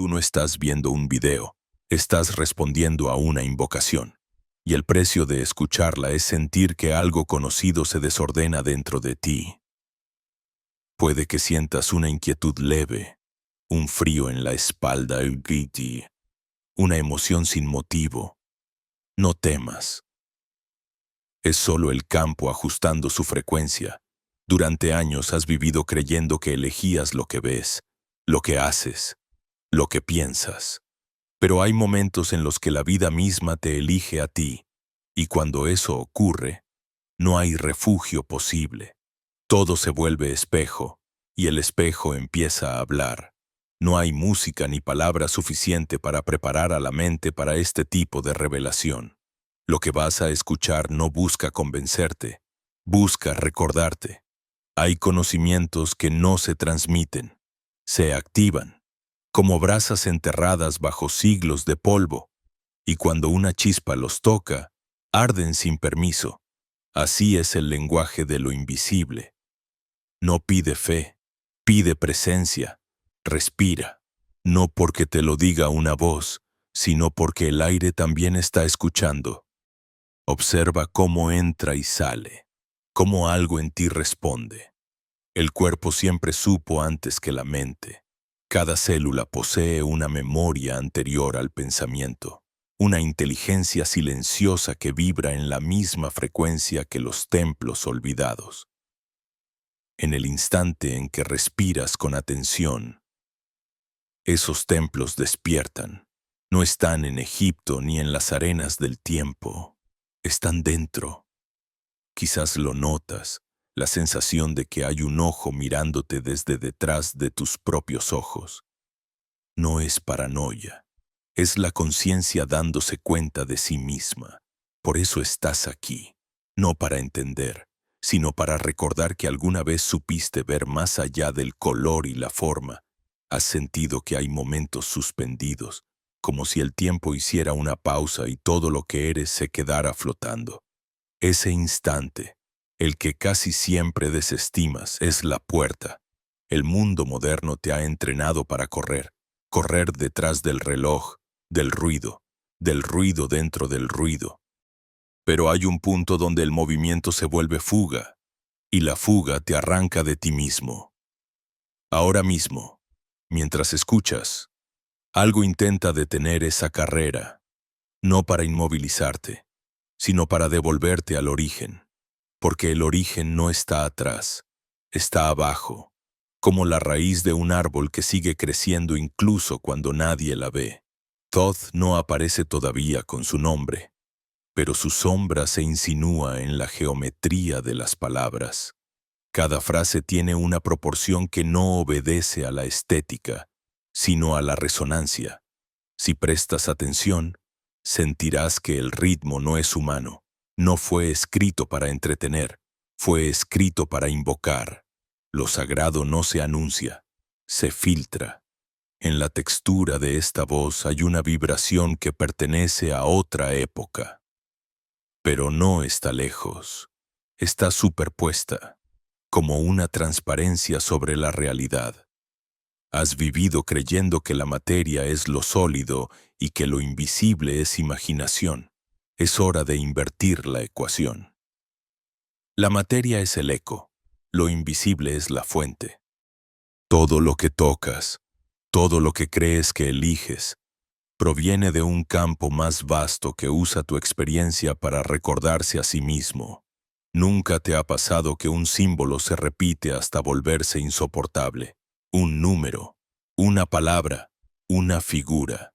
Tú no estás viendo un video, estás respondiendo a una invocación. Y el precio de escucharla es sentir que algo conocido se desordena dentro de ti. Puede que sientas una inquietud leve, un frío en la espalda, una emoción sin motivo. No temas. Es solo el campo ajustando su frecuencia. Durante años has vivido creyendo que elegías lo que ves, lo que haces, lo que piensas. Pero hay momentos en los que la vida misma te elige a ti, y cuando eso ocurre, no hay refugio posible. Todo se vuelve espejo, y el espejo empieza a hablar. No hay música ni palabra suficiente para preparar a la mente para este tipo de revelación. Lo que vas a escuchar no busca convencerte, busca recordarte. Hay conocimientos que no se transmiten, se activan, como brasas enterradas bajo siglos de polvo, y cuando una chispa los toca, arden sin permiso. Así es el lenguaje de lo invisible. No pide fe, pide presencia, respira, no porque te lo diga una voz, sino porque el aire también está escuchando. Observa cómo entra y sale, cómo algo en ti responde. El cuerpo siempre supo antes que la mente. Cada célula posee una memoria anterior al pensamiento, una inteligencia silenciosa que vibra en la misma frecuencia que los templos olvidados. En el instante en que respiras con atención, esos templos despiertan. No están en Egipto ni en las arenas del tiempo. Están dentro. Quizás lo notas, la sensación de que hay un ojo mirándote desde detrás de tus propios ojos. No es paranoia, es la conciencia dándose cuenta de sí misma. Por eso estás aquí, no para entender, sino para recordar que alguna vez supiste ver más allá del color y la forma. Has sentido que hay momentos suspendidos, como si el tiempo hiciera una pausa y todo lo que eres se quedara flotando. Ese instante, el que casi siempre desestimas, es la puerta. El mundo moderno te ha entrenado para correr, correr detrás del reloj, del ruido dentro del ruido. Pero hay un punto donde el movimiento se vuelve fuga, y la fuga te arranca de ti mismo. Ahora mismo, mientras escuchas, algo intenta detener esa carrera, no para inmovilizarte, sino para devolverte al origen, porque el origen no está atrás, está abajo, como la raíz de un árbol que sigue creciendo incluso cuando nadie la ve. Thoth no aparece todavía con su nombre, pero su sombra se insinúa en la geometría de las palabras. Cada frase tiene una proporción que no obedece a la estética, sino a la resonancia. Si prestas atención, sentirás que el ritmo no es humano, no fue escrito para entretener, fue escrito para invocar. Lo sagrado no se anuncia, se filtra. En la textura de esta voz hay una vibración que pertenece a otra época. Pero no está lejos, está superpuesta, como una transparencia sobre la realidad. Has vivido creyendo que la materia es lo sólido y que lo invisible es imaginación. Es hora de invertir la ecuación. La materia es el eco, lo invisible es la fuente. Todo lo que tocas, todo lo que crees que eliges, proviene de un campo más vasto que usa tu experiencia para recordarse a sí mismo. Nunca te ha pasado que un símbolo se repite hasta volverse insoportable. Un número, una palabra, una figura.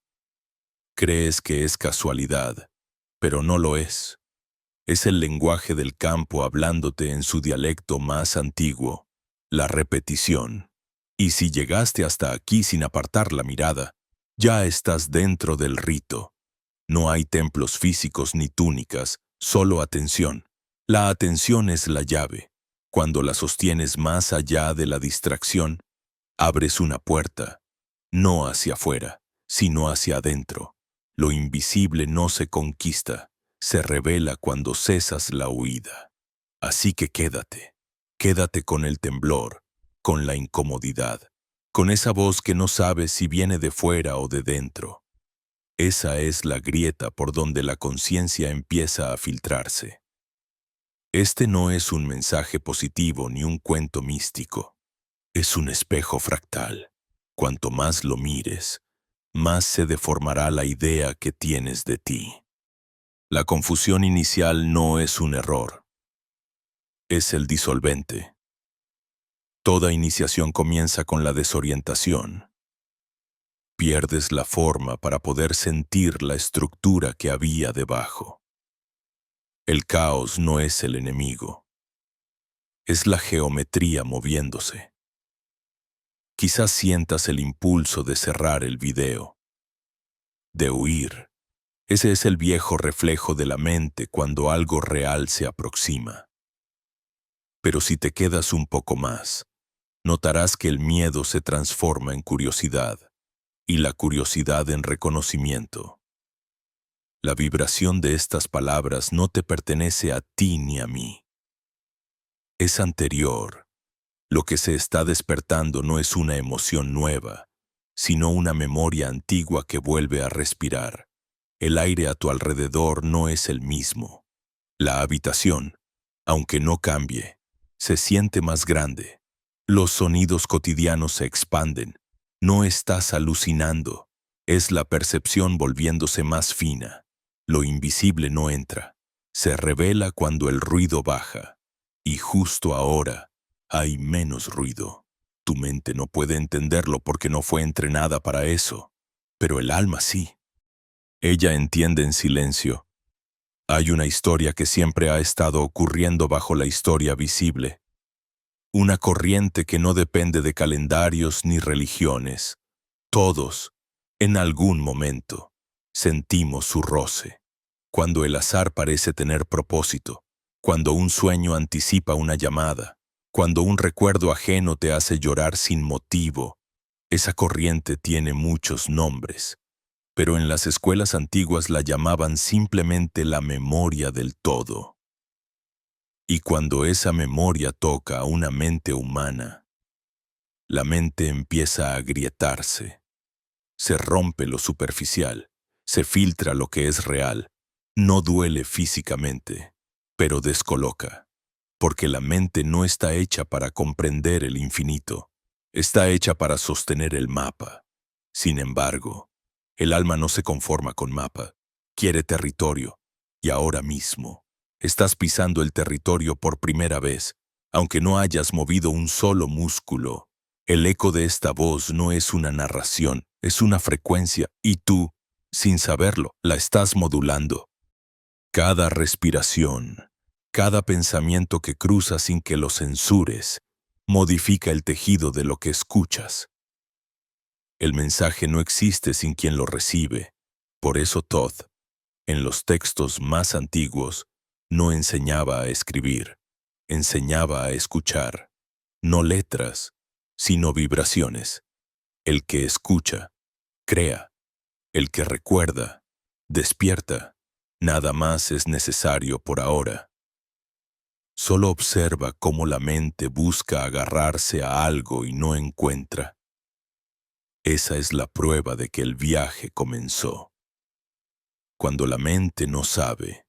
Crees que es casualidad, pero no lo es. Es el lenguaje del campo hablándote en su dialecto más antiguo, la repetición. Y si llegaste hasta aquí sin apartar la mirada, ya estás dentro del rito. No hay templos físicos ni túnicas, solo atención. La atención es la llave. Cuando la sostienes más allá de la distracción, abres una puerta, no hacia afuera, sino hacia adentro. Lo invisible no se conquista, se revela cuando cesas la huida. Así que quédate con el temblor, con la incomodidad, con esa voz que no sabe si viene de fuera o de dentro. Esa es la grieta por donde la conciencia empieza a filtrarse. Este no es un mensaje positivo ni un cuento místico. Es un espejo fractal. Cuanto más lo mires, más se deformará la idea que tienes de ti. La confusión inicial no es un error. Es el disolvente. Toda iniciación comienza con la desorientación. Pierdes la forma para poder sentir la estructura que había debajo. El caos no es el enemigo. Es la geometría moviéndose. Quizás sientas el impulso de cerrar el video, de huir. Ese es el viejo reflejo de la mente cuando algo real se aproxima. Pero si te quedas un poco más, notarás que el miedo se transforma en curiosidad y la curiosidad en reconocimiento. La vibración de estas palabras no te pertenece a ti ni a mí. Es anterior. Lo que se está despertando no es una emoción nueva, sino una memoria antigua que vuelve a respirar. El aire a tu alrededor no es el mismo. La habitación, aunque no cambie, se siente más grande. Los sonidos cotidianos se expanden. No estás alucinando. Es la percepción volviéndose más fina. Lo invisible no entra. Se revela cuando el ruido baja. Y justo ahora hay menos ruido. Tu mente no puede entenderlo porque no fue entrenada para eso. Pero el alma sí. Ella entiende en silencio. Hay una historia que siempre ha estado ocurriendo bajo la historia visible. Una corriente que no depende de calendarios ni religiones. Todos, en algún momento, sentimos su roce. Cuando el azar parece tener propósito, cuando un sueño anticipa una llamada, cuando un recuerdo ajeno te hace llorar sin motivo, esa corriente tiene muchos nombres. Pero en las escuelas antiguas la llamaban simplemente la memoria del todo. Y cuando esa memoria toca a una mente humana, la mente empieza a agrietarse. Se rompe lo superficial, se filtra lo que es real. No duele físicamente, pero descoloca, porque la mente no está hecha para comprender el infinito, está hecha para sostener el mapa. Sin embargo, el alma no se conforma con mapa, quiere territorio, y ahora mismo estás pisando el territorio por primera vez, aunque no hayas movido un solo músculo. El eco de esta voz no es una narración, es una frecuencia, y tú, sin saberlo, la estás modulando. Cada respiración, cada pensamiento que cruza sin que lo censures, modifica el tejido de lo que escuchas. El mensaje no existe sin quien lo recibe. Por eso Todd, en los textos más antiguos, no enseñaba a escribir, enseñaba a escuchar. No letras, sino vibraciones. El que escucha, crea. El que recuerda, despierta. Nada más es necesario por ahora. Solo observa cómo la mente busca agarrarse a algo y no encuentra. Esa es la prueba de que el viaje comenzó. Cuando la mente no sabe,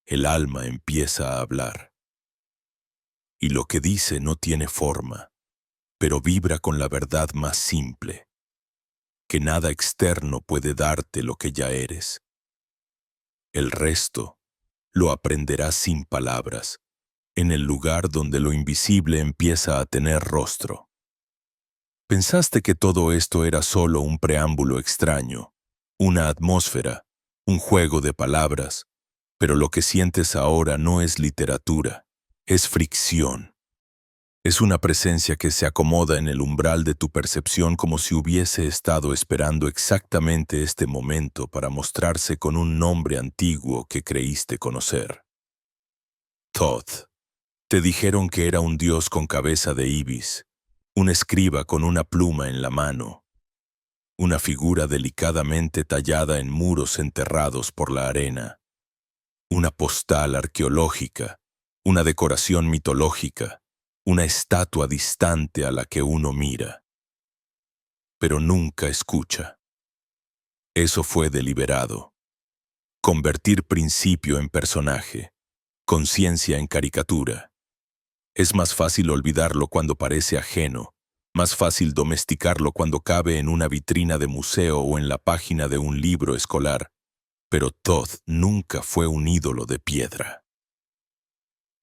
el alma empieza a hablar. Y lo que dice no tiene forma, pero vibra con la verdad más simple, que nada externo puede darte lo que ya eres. El resto lo aprenderás sin palabras, en el lugar donde lo invisible empieza a tener rostro. Pensaste que todo esto era solo un preámbulo extraño, una atmósfera, un juego de palabras, pero lo que sientes ahora no es literatura, es fricción. Es una presencia que se acomoda en el umbral de tu percepción como si hubiese estado esperando exactamente este momento para mostrarse con un nombre antiguo que creíste conocer. Thoth. Te dijeron que era un dios con cabeza de ibis, un escriba con una pluma en la mano, una figura delicadamente tallada en muros enterrados por la arena, una postal arqueológica, una decoración mitológica, una estatua distante a la que uno mira. pero nunca escucha. Eso fue deliberado. Convertir principio en personaje, conciencia en caricatura. Es más fácil olvidarlo cuando parece ajeno, más fácil domesticarlo cuando cabe en una vitrina de museo o en la página de un libro escolar, pero Thoth nunca fue un ídolo de piedra.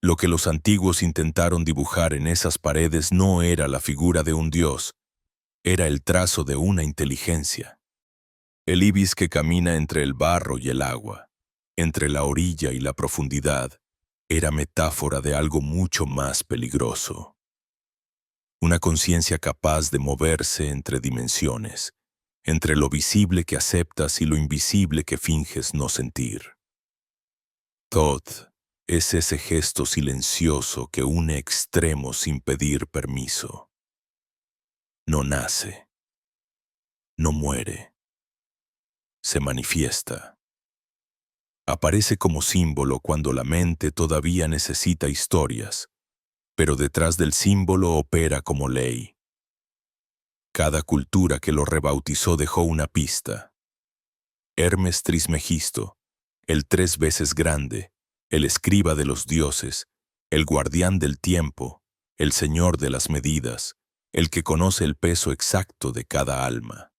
Lo que los antiguos intentaron dibujar en esas paredes no era la figura de un dios, era el trazo de una inteligencia. El ibis que camina entre el barro y el agua, entre la orilla y la profundidad, era metáfora de algo mucho más peligroso. Una conciencia capaz de moverse entre dimensiones, entre lo visible que aceptas y lo invisible que finges no sentir. Thoth es ese gesto silencioso que une extremos sin pedir permiso. No nace, no muere, se manifiesta. Aparece como símbolo cuando la mente todavía necesita historias, pero detrás del símbolo opera como ley. Cada cultura que lo rebautizó dejó una pista. Hermes Trismegisto, el 3 veces grande, el escriba de los dioses, el guardián del tiempo, el señor de las medidas, el que conoce el peso exacto de cada alma.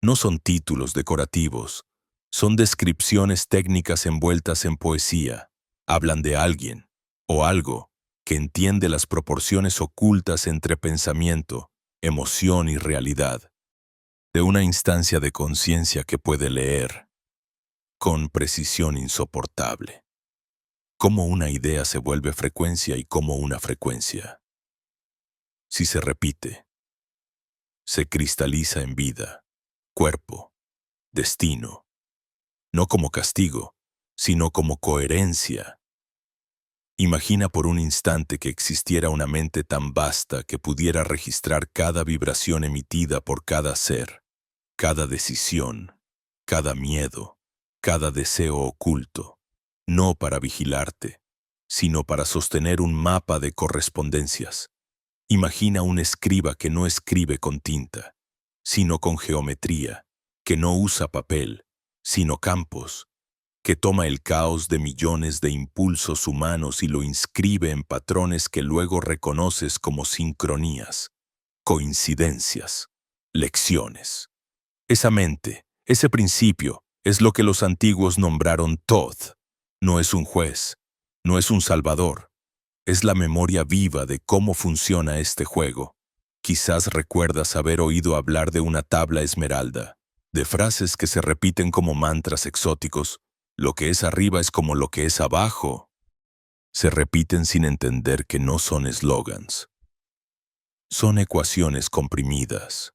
No son títulos decorativos, son descripciones técnicas envueltas en poesía. Hablan de alguien, o algo, que entiende las proporciones ocultas entre pensamiento, emoción y realidad, de una instancia de conciencia que puede leer, con precisión insoportable, cómo una idea se vuelve frecuencia y cómo una frecuencia, si se repite, se cristaliza en vida, cuerpo, destino, no como castigo, sino como coherencia. Imagina por un instante que existiera una mente tan vasta que pudiera registrar cada vibración emitida por cada ser, cada decisión, cada miedo, cada deseo oculto, no para vigilarte, sino para sostener un mapa de correspondencias. Imagina un escriba que no escribe con tinta, sino con geometría, que no usa papel, sino campos, que toma el caos de millones de impulsos humanos y lo inscribe en patrones que luego reconoces como sincronías, coincidencias, lecciones. Esa mente, ese principio, es lo que los antiguos nombraron Thoth. No es un juez, no es un salvador, es la memoria viva de cómo funciona este juego. Quizás recuerdas haber oído hablar de una tabla esmeralda, de frases que se repiten como mantras exóticos. Lo que es arriba es como lo que es abajo. Se repiten sin entender que no son eslogans. Son ecuaciones comprimidas.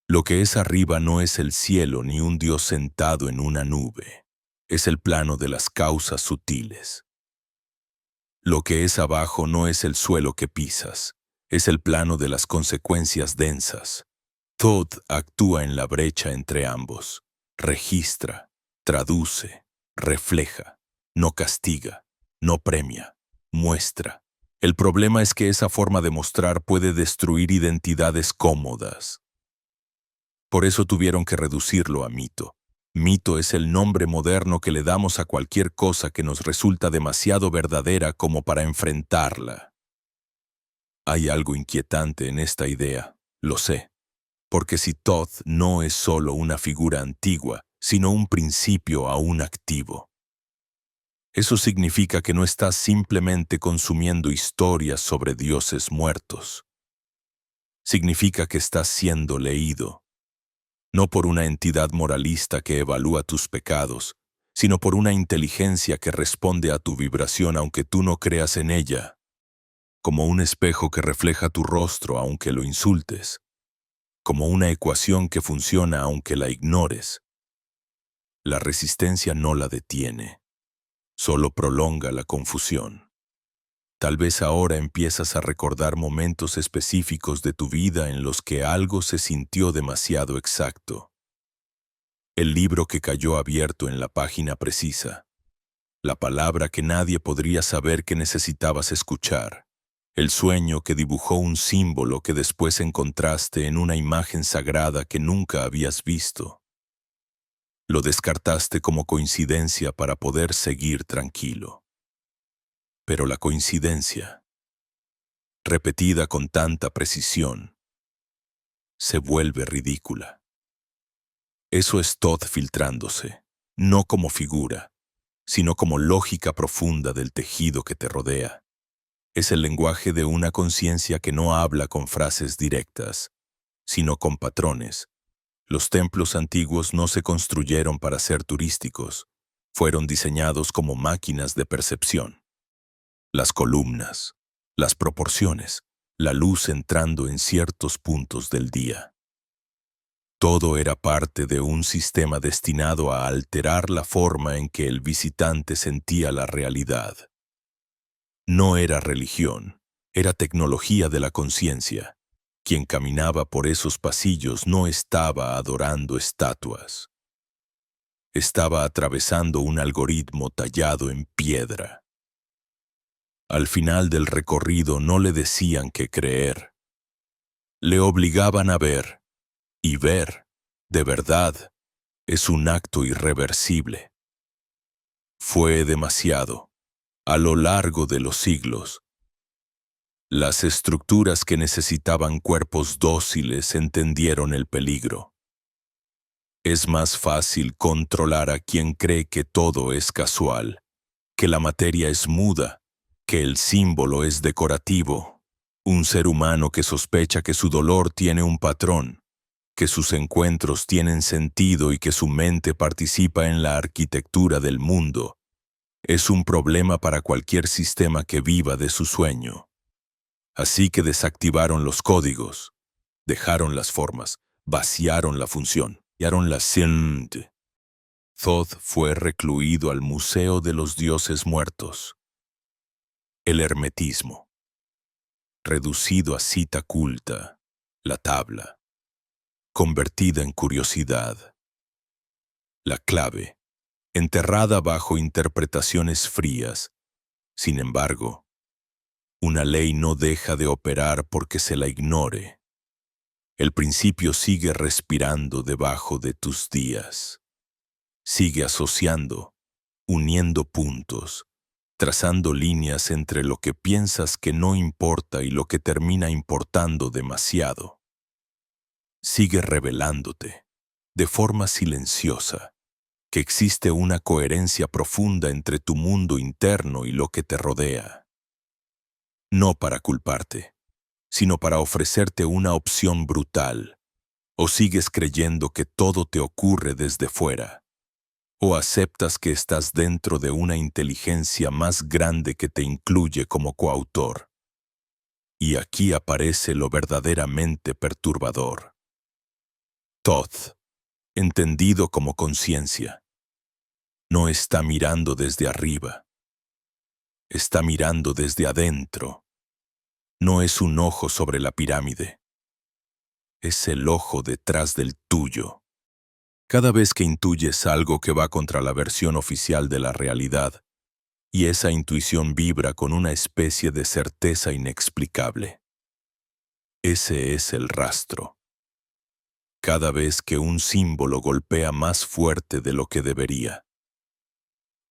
Lo que es arriba no es el cielo ni un dios sentado en una nube. Es el plano de las causas sutiles. Lo que es abajo no es el suelo que pisas. Es el plano de las consecuencias densas. Thoth actúa en la brecha entre ambos. Registra, traduce, refleja, no castiga, no premia, muestra. El problema es que esa forma de mostrar puede destruir identidades cómodas. Por eso tuvieron que reducirlo a mito. Mito es el nombre moderno que le damos a cualquier cosa que nos resulta demasiado verdadera como para enfrentarla. Hay algo inquietante en esta idea, lo sé, porque si Thoth no es solo una figura antigua, sino un principio aún activo. Eso significa que no estás simplemente consumiendo historias sobre dioses muertos. Significa que estás siendo leído, no por una entidad moralista que evalúa tus pecados, sino por una inteligencia que responde a tu vibración aunque tú no creas en ella, como un espejo que refleja tu rostro aunque lo insultes, como una ecuación que funciona aunque la ignores. La resistencia no la detiene, solo prolonga la confusión. Tal vez ahora empiezas a recordar momentos específicos de tu vida en los que algo se sintió demasiado exacto. El libro que cayó abierto en la página precisa. La palabra que nadie podría saber que necesitabas escuchar. El sueño que dibujó un símbolo que después encontraste en una imagen sagrada que nunca habías visto. Lo descartaste como coincidencia para poder seguir tranquilo. Pero la coincidencia, repetida con tanta precisión, se vuelve ridícula. Eso es Thoth filtrándose, no como figura, sino como lógica profunda del tejido que te rodea. Es el lenguaje de una conciencia que no habla con frases directas, sino con patrones. Los templos antiguos no se construyeron para ser turísticos, fueron diseñados como máquinas de percepción. Las columnas, las proporciones, la luz entrando en ciertos puntos del día. Todo era parte de un sistema destinado a alterar la forma en que el visitante sentía la realidad. No era religión, era tecnología de la conciencia. Quien caminaba por esos pasillos no estaba adorando estatuas. Estaba atravesando un algoritmo tallado en piedra. Al final del recorrido no le decían qué creer. Le obligaban a ver, y ver, de verdad, es un acto irreversible. Fue demasiado, a lo largo de los siglos. Las estructuras que necesitaban cuerpos dóciles entendieron el peligro. Es más fácil controlar a quien cree que todo es casual, que la materia es muda, que el símbolo es decorativo. Un ser humano que sospecha que su dolor tiene un patrón, que sus encuentros tienen sentido y que su mente participa en la arquitectura del mundo, es un problema para cualquier sistema que viva de su sueño. Así que desactivaron los códigos, dejaron las formas, vaciaron la función, hallaron la siente. Thoth fue recluido al Museo de los Dioses Muertos. El hermetismo, reducido a cita culta, la tabla, convertida en curiosidad. La clave, enterrada bajo interpretaciones frías. Sin embargo, una ley no deja de operar porque se la ignore. El principio sigue respirando debajo de tus días. Sigue asociando, uniendo puntos, trazando líneas entre lo que piensas que no importa y lo que termina importando demasiado. Sigue revelándote, de forma silenciosa, que existe una coherencia profunda entre tu mundo interno y lo que te rodea. No para culparte, sino para ofrecerte una opción brutal. O sigues creyendo que todo te ocurre desde fuera, o aceptas que estás dentro de una inteligencia más grande que te incluye como coautor. Y aquí aparece lo verdaderamente perturbador. Thoth, entendido como conciencia, no está mirando desde arriba. Está mirando desde adentro. No es un ojo sobre la pirámide. Es el ojo detrás del tuyo. Cada vez que intuyes algo que va contra la versión oficial de la realidad, y esa intuición vibra con una especie de certeza inexplicable. Ese es el rastro. Cada vez que un símbolo golpea más fuerte de lo que debería.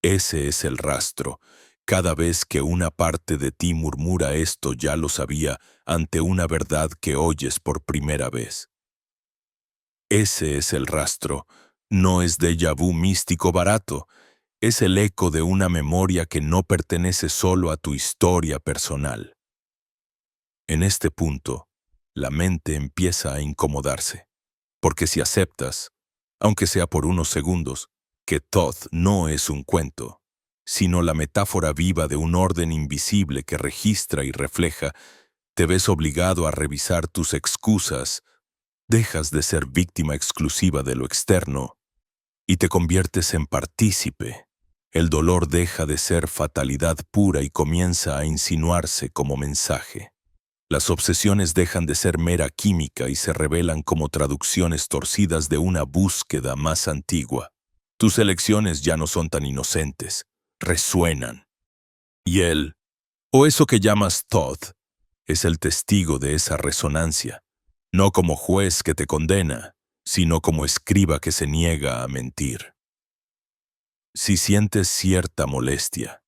Ese es el rastro. Cada vez que una parte de ti murmura esto ya lo sabía ante una verdad que oyes por primera vez. Ese es el rastro. No es déjà vu místico barato. Es el eco de una memoria que no pertenece solo a tu historia personal. En este punto, la mente empieza a incomodarse, porque si aceptas, aunque sea por unos segundos, que Thoth no es un cuento, sino la metáfora viva de un orden invisible que registra y refleja, te ves obligado a revisar tus excusas, dejas de ser víctima exclusiva de lo externo y te conviertes en partícipe. El dolor deja de ser fatalidad pura y comienza a insinuarse como mensaje. Las obsesiones dejan de ser mera química y se revelan como traducciones torcidas de una búsqueda más antigua. Tus elecciones ya no son tan inocentes, resuenan. Y él, o eso que llamas Thoth, Es el testigo de esa resonancia, no como juez que te condena, sino como escriba que se niega a mentir. Si sientes cierta molestia,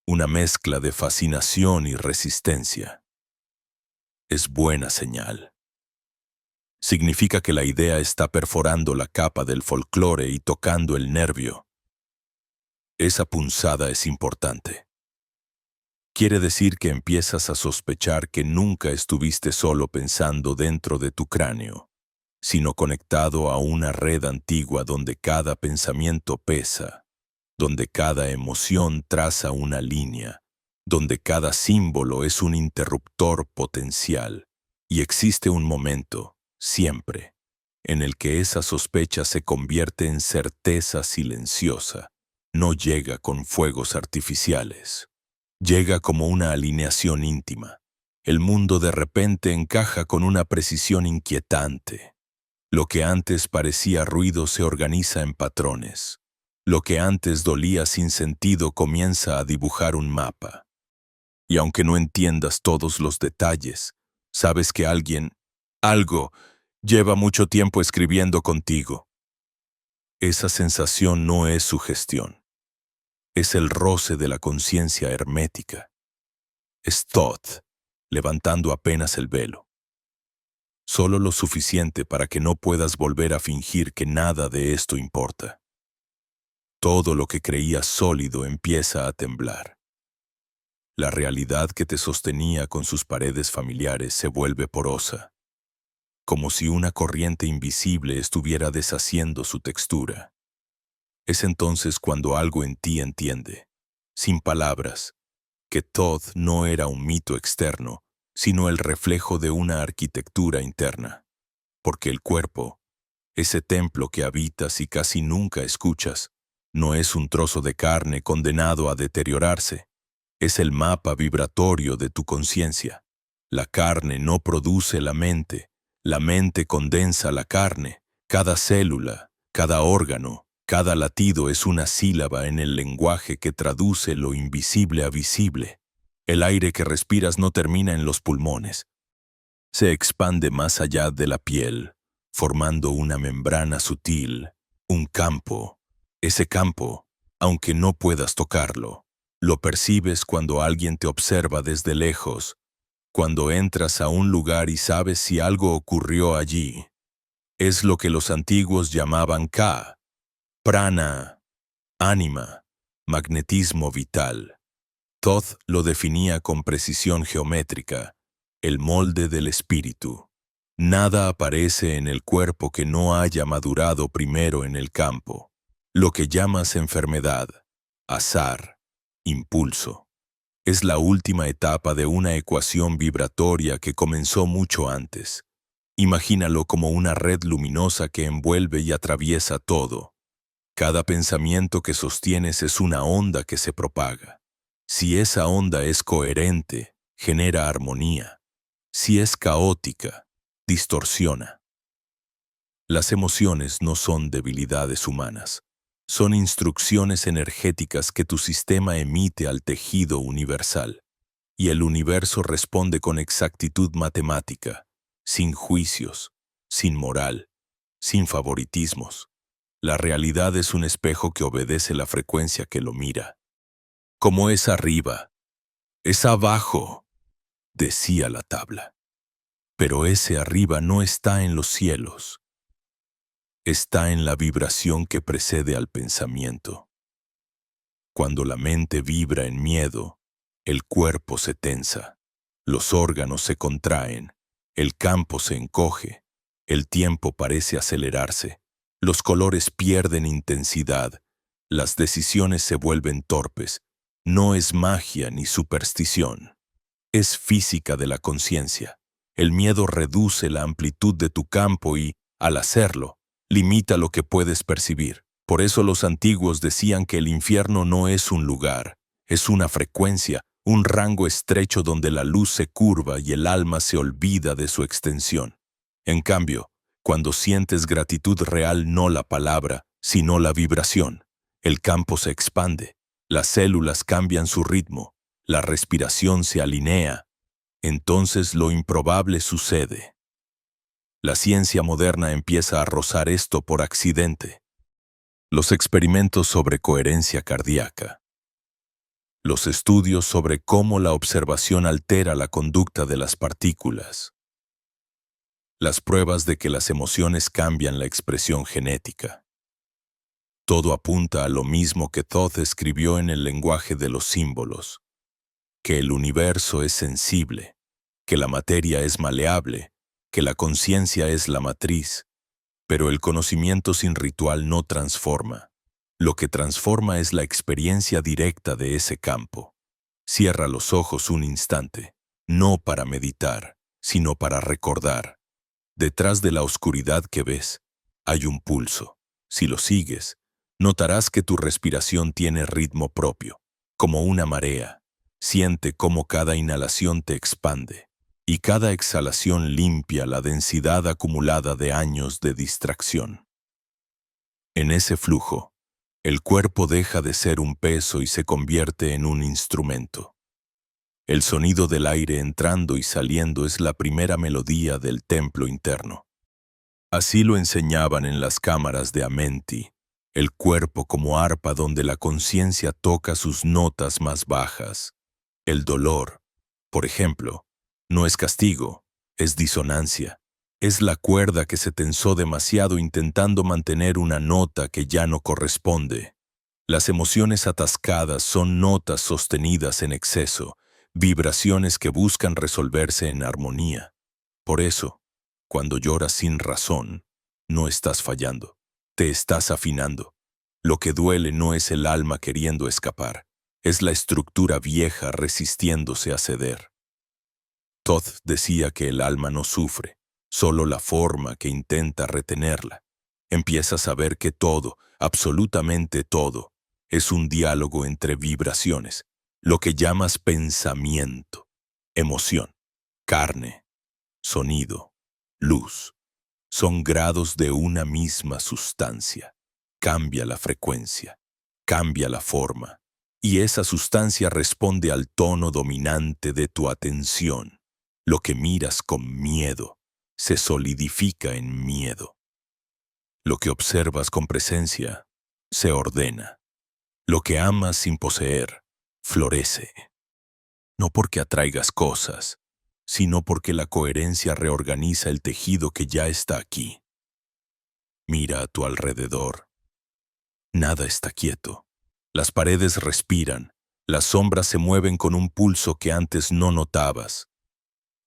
una mezcla de fascinación y resistencia, es buena señal. Significa que la idea está perforando la capa del folclore y tocando el nervio. Esa punzada es importante. Quiere decir que empiezas a sospechar que nunca estuviste solo pensando dentro de tu cráneo, sino conectado a una red antigua donde cada pensamiento pesa, donde cada emoción traza una línea, donde cada símbolo es un interruptor potencial, y existe un momento, siempre, en el que esa sospecha se convierte en certeza silenciosa. No llega con fuegos artificiales. Llega como una alineación íntima. El mundo de repente encaja con una precisión inquietante. Lo que antes parecía ruido se organiza en patrones. Lo que antes dolía sin sentido comienza a dibujar un mapa. Y aunque no entiendas todos los detalles, sabes que algo, lleva mucho tiempo escribiendo contigo. Esa sensación no es sugestión. Es el roce de la conciencia hermética. Es Thoth, levantando apenas el velo. Solo lo suficiente para que no puedas volver a fingir que nada de esto importa. Todo lo que creías sólido empieza a temblar. La realidad que te sostenía con sus paredes familiares se vuelve porosa, como si una corriente invisible estuviera deshaciendo su textura. Es entonces cuando algo en ti entiende, sin palabras, que Thoth no era un mito externo, sino el reflejo de una arquitectura interna. Porque el cuerpo, ese templo que habitas y casi nunca escuchas, no es un trozo de carne condenado a deteriorarse. Es el mapa vibratorio de tu conciencia. La carne no produce la mente condensa la carne. Cada célula, cada órgano, cada latido es una sílaba en el lenguaje que traduce lo invisible a visible. El aire que respiras no termina en los pulmones. Se expande más allá de la piel, formando una membrana sutil, un campo. Ese campo, aunque no puedas tocarlo, lo percibes cuando alguien te observa desde lejos, cuando entras a un lugar y sabes si algo ocurrió allí. Es lo que los antiguos llamaban Ka, prana, ánima, magnetismo vital. Thoth lo definía con precisión geométrica, el molde del espíritu. Nada aparece en el cuerpo que no haya madurado primero en el campo. Lo que llamas enfermedad, azar, impulso. Es la última etapa de una ecuación vibratoria que comenzó mucho antes. Imagínalo como una red luminosa que envuelve y atraviesa todo. Cada pensamiento que sostienes es una onda que se propaga. Si esa onda es coherente, genera armonía. Si es caótica, distorsiona. Las emociones no son debilidades humanas. Son instrucciones energéticas que tu sistema emite al tejido universal. Y el universo responde con exactitud matemática, sin juicios, sin moral, sin favoritismos. La realidad es un espejo que obedece la frecuencia que lo mira. Como es arriba, es abajo, decía la tabla. Pero ese arriba no está en los cielos. Está en la vibración que precede al pensamiento. Cuando la mente vibra en miedo, el cuerpo se tensa, los órganos se contraen, el campo se encoge, el tiempo parece acelerarse, los colores pierden intensidad, las decisiones se vuelven torpes. No es magia ni superstición. Es física de la conciencia. El miedo reduce la amplitud de tu campo y, al hacerlo, limita lo que puedes percibir. Por eso los antiguos decían que el infierno no es un lugar, es una frecuencia, un rango estrecho donde la luz se curva y el alma se olvida de su extensión. En cambio, cuando sientes gratitud real, no la palabra, sino la vibración, el campo se expande, las células cambian su ritmo, la respiración se alinea. entonces lo improbable sucede. La ciencia moderna empieza a rozar esto por accidente. Los experimentos sobre coherencia cardíaca. Los estudios sobre cómo la observación altera la conducta de las partículas. Las pruebas de que las emociones cambian la expresión genética. Todo apunta a lo mismo que Thoth escribió en el lenguaje de los símbolos, que el universo es sensible, que la materia es maleable, que la conciencia es la matriz, pero el conocimiento sin ritual no transforma. Lo que transforma es la experiencia directa de ese campo. Cierra los ojos un instante, no para meditar, sino para recordar. Detrás de la oscuridad que ves, hay un pulso. Si lo sigues, notarás que tu respiración tiene ritmo propio, como una marea. Siente cómo cada inhalación te expande y cada exhalación limpia la densidad acumulada de años de distracción. En ese flujo, el cuerpo deja de ser un peso y se convierte en un instrumento. El sonido del aire entrando y saliendo es la primera melodía del templo interno. Así lo enseñaban en las cámaras de Amenti, el cuerpo como arpa donde la conciencia toca sus notas más bajas. El dolor, por ejemplo, no es castigo, es disonancia. Es la cuerda que se tensó demasiado intentando mantener una nota que ya no corresponde. Las emociones atascadas son notas sostenidas en exceso, vibraciones que buscan resolverse en armonía. Por eso, cuando lloras sin razón, no estás fallando, te estás afinando. Lo que duele no es el alma queriendo escapar, es la estructura vieja resistiéndose a ceder. Thoth decía que el alma no sufre, solo la forma que intenta retenerla. Empiezas a ver que todo, absolutamente todo, es un diálogo entre vibraciones, lo que llamas pensamiento, emoción, carne, sonido, luz. Son grados de una misma sustancia. Cambia la frecuencia, cambia la forma, y esa sustancia responde al tono dominante de tu atención. Lo que miras con miedo se solidifica en miedo. Lo que observas con presencia se ordena. Lo que amas sin poseer florece. No porque atraigas cosas, sino porque la coherencia reorganiza el tejido que ya está aquí. Mira a tu alrededor. Nada está quieto. Las paredes respiran, las sombras se mueven con un pulso que antes no notabas.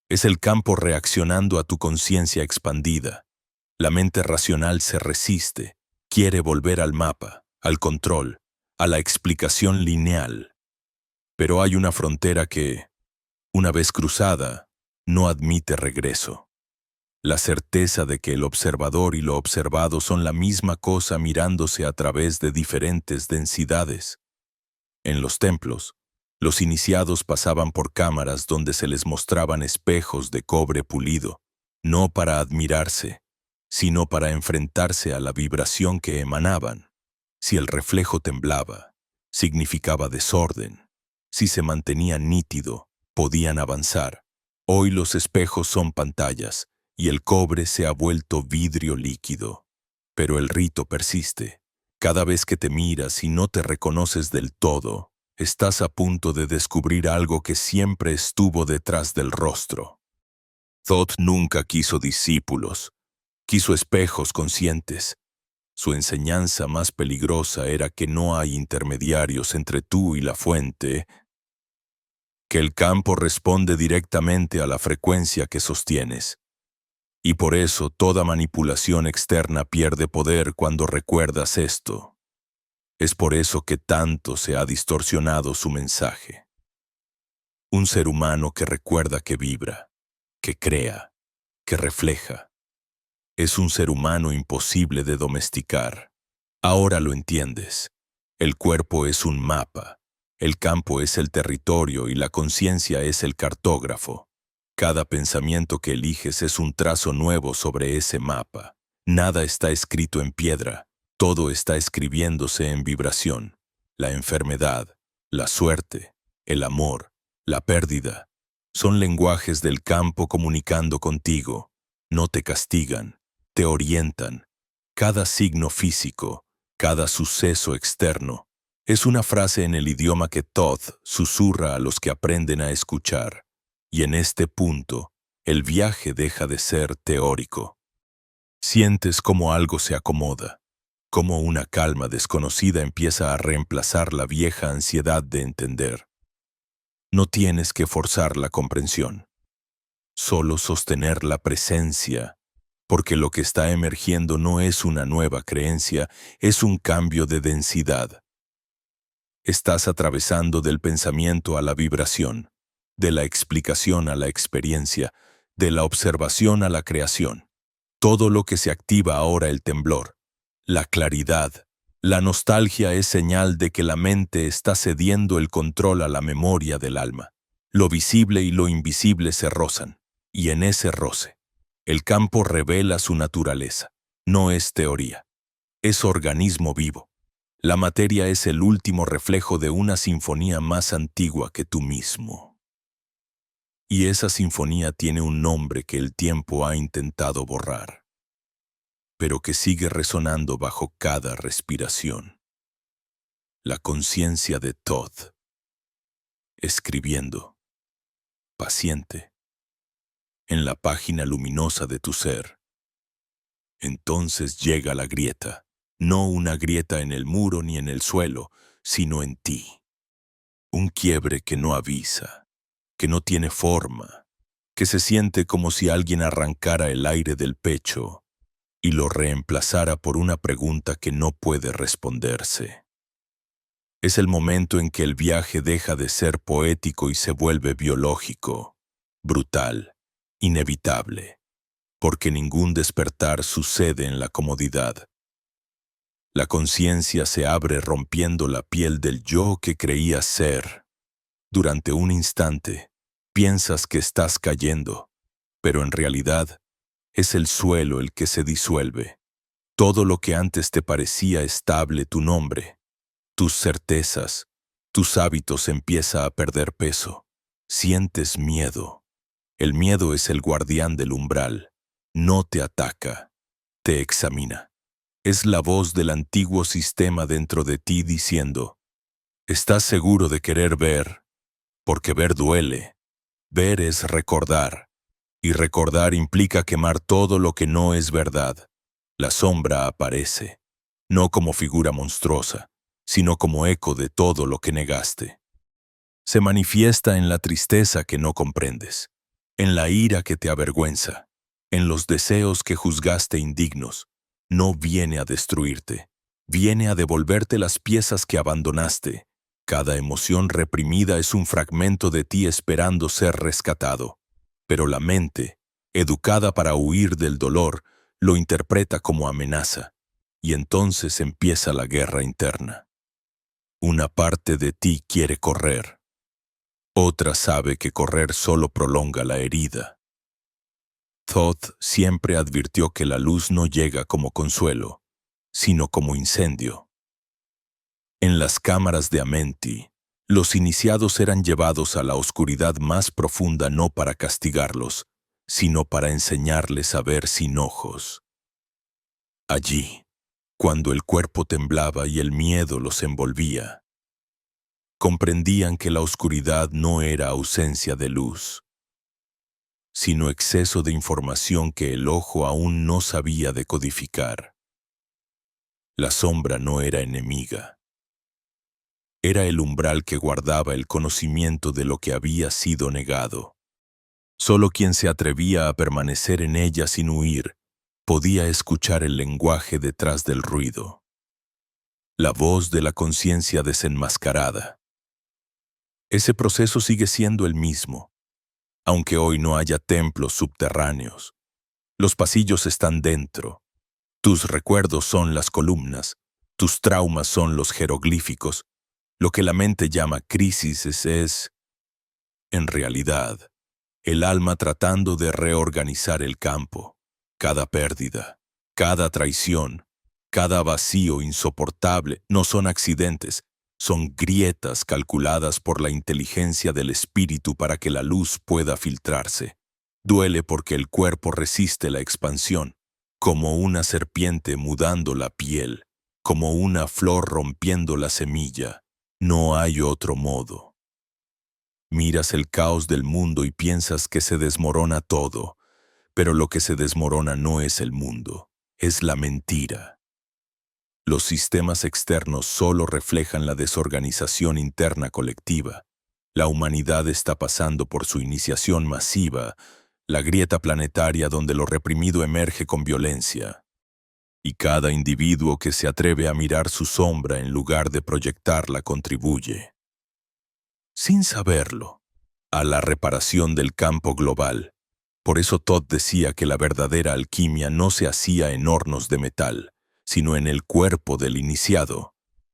Es el campo reaccionando a tu conciencia expandida. La mente racional se resiste, quiere volver al mapa, al control, a la explicación lineal. Pero hay una frontera que, una vez cruzada, no admite regreso. La certeza de que el observador y lo observado son la misma cosa mirándose a través de diferentes densidades. En los templos, los iniciados pasaban por cámaras donde se les mostraban espejos de cobre pulido, no para admirarse, sino para enfrentarse a la vibración que emanaban. Si el reflejo temblaba, significaba desorden. Si se mantenía nítido, podían avanzar. Hoy los espejos son pantallas y el cobre se ha vuelto vidrio líquido. Pero el rito persiste. Cada vez que te miras y no te reconoces del todo, estás a punto de descubrir algo que siempre estuvo detrás del rostro. Thoth nunca quiso discípulos, quiso espejos conscientes. Su enseñanza más peligrosa era que no hay intermediarios entre tú y la fuente, que el campo responde directamente a la frecuencia que sostienes. Y por eso toda manipulación externa pierde poder cuando recuerdas esto. Es por eso que tanto se ha distorsionado su mensaje. Un ser humano que recuerda que vibra, que crea, que refleja. Es un ser humano imposible de domesticar. Ahora lo entiendes. El cuerpo es un mapa, el campo es el territorio y la conciencia es el cartógrafo. Cada pensamiento que eliges es un trazo nuevo sobre ese mapa. Nada está escrito en piedra. Todo está escribiéndose en vibración. La enfermedad, la suerte, el amor, la pérdida. Son lenguajes del campo comunicando contigo. No te castigan, te orientan. Cada signo físico, cada suceso externo, es una frase en el idioma que Thoth susurra a los que aprenden a escuchar. Y en este punto, el viaje deja de ser teórico. Sientes cómo algo se acomoda, cómo una calma desconocida empieza a reemplazar la vieja ansiedad de entender. No tienes que forzar la comprensión, solo sostener la presencia, porque lo que está emergiendo no es una nueva creencia, es un cambio de densidad. Estás atravesando del pensamiento a la vibración, de la explicación a la experiencia, de la observación a la creación. Todo lo que se activa ahora, el temblor, la claridad, la nostalgia, es señal de que la mente está cediendo el control a la memoria del alma. Lo visible y lo invisible se rozan, y en ese roce, el campo revela su naturaleza. No es teoría, es organismo vivo. La materia es el último reflejo de una sinfonía más antigua que tú mismo. Y esa sinfonía tiene un nombre que el tiempo ha intentado borrar, pero que sigue resonando bajo cada respiración. La conciencia de Thoth, escribiendo, paciente, en la página luminosa de tu ser. Entonces llega la grieta, no una grieta en el muro ni en el suelo, sino en ti. Un quiebre que no avisa, que no tiene forma, que se siente como si alguien arrancara el aire del pecho y lo reemplazara por una pregunta que no puede responderse. Es el momento en que el viaje deja de ser poético y se vuelve biológico, brutal, inevitable, porque ningún despertar sucede en la comodidad. La conciencia se abre rompiendo la piel del yo que creías ser. Durante un instante, piensas que estás cayendo, pero en realidad es el suelo el que se disuelve. Todo lo que antes te parecía estable, tu nombre, tus certezas, tus hábitos, empieza a perder peso. Sientes miedo. El miedo es el guardián del umbral. No te ataca, te examina. Es la voz del antiguo sistema dentro de ti diciendo, ¿estás seguro de querer ver? Porque ver duele. Ver es recordar, y recordar implica quemar todo lo que no es verdad. La sombra aparece, no como figura monstruosa, sino como eco de todo lo que negaste. Se manifiesta en la tristeza que no comprendes, en la ira que te avergüenza, en los deseos que juzgaste indignos. No viene a destruirte, viene a devolverte las piezas que abandonaste. Cada emoción reprimida es un fragmento de ti esperando ser rescatado. Pero la mente, educada para huir del dolor, lo interpreta como amenaza, y entonces empieza la guerra interna. Una parte de ti quiere correr, otra sabe que correr solo prolonga la herida. Thoth siempre advirtió que la luz no llega como consuelo, sino como incendio. En las cámaras de Amenti, los iniciados eran llevados a la oscuridad más profunda no para castigarlos, sino para enseñarles a ver sin ojos. Allí, cuando el cuerpo temblaba y el miedo los envolvía, comprendían que la oscuridad no era ausencia de luz, sino exceso de información que el ojo aún no sabía decodificar. La sombra no era enemiga. Era el umbral que guardaba el conocimiento de lo que había sido negado. Solo quien se atrevía a permanecer en ella sin huir podía escuchar el lenguaje detrás del ruido. La voz de la conciencia desenmascarada. Ese proceso sigue siendo el mismo, aunque hoy no haya templos subterráneos. Los pasillos están dentro. Tus recuerdos son las columnas. Tus traumas son los jeroglíficos. Lo que la mente llama crisis es, en realidad, el alma tratando de reorganizar el campo. Cada pérdida, cada traición, cada vacío insoportable no son accidentes, Son grietas calculadas por la inteligencia del espíritu para que la luz pueda filtrarse. Duele porque el cuerpo resiste la expansión, como una serpiente mudando la piel, como una flor rompiendo la semilla. No hay otro modo. Miras el caos del mundo y piensas que se desmorona todo, pero lo que se desmorona no es el mundo, es la mentira. Los sistemas externos solo reflejan la desorganización interna colectiva. La humanidad está pasando por su iniciación masiva, la grieta planetaria donde lo reprimido emerge con violencia. Y cada individuo que se atreve a mirar su sombra en lugar de proyectarla contribuye, sin saberlo, a la reparación del campo global. Por eso Todd decía que la verdadera alquimia no se hacía en hornos de metal, sino en el cuerpo del iniciado,